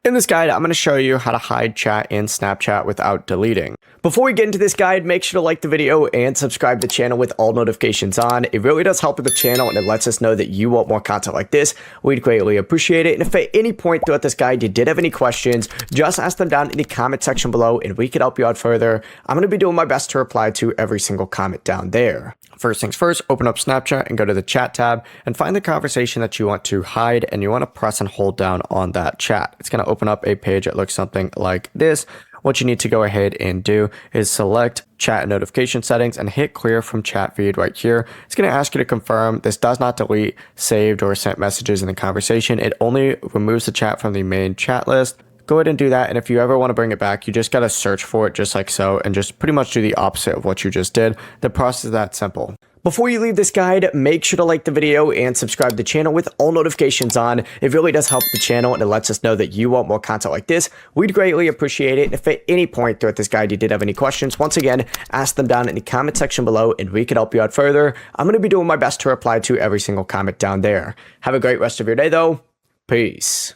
In this guide, I'm going to show you how to hide chat in Snapchat without deleting. Before we get into this guide, make sure to like the video and subscribe to the channel with all notifications on. It really does help with the channel and it lets us know that you want more content like this. We'd greatly appreciate it. And if at any point throughout this guide you did have any questions, just ask them down in the comment section below and we can help you out further. I'm going to be doing my best to reply to every single comment down there. First things first, open up Snapchat and go to the chat tab and find the conversation that you want to hide, and you want to press and hold down on that chat. It's going to open up a page that looks something like this. What you need to go ahead and do is select chat and notification settings and hit clear from chat feed right here. It's going to ask you to confirm this does not delete saved or sent messages in the conversation. It only removes the chat from the main chat list. Go ahead and do that, and if you ever want to bring it back, you just got to search for it just like so and just pretty much do the opposite of what you just did. The process is that simple. Before you leave this guide, make sure to like the video and subscribe to the channel with all notifications on. It really does help the channel and it lets us know that you want more content like this. We'd greatly appreciate it. And if at any point throughout this guide you did have any questions, once again, ask them down in the comment section below and we can help you out further. I'm going to be doing my best to reply to every single comment down there. Have a great rest of your day though. Peace.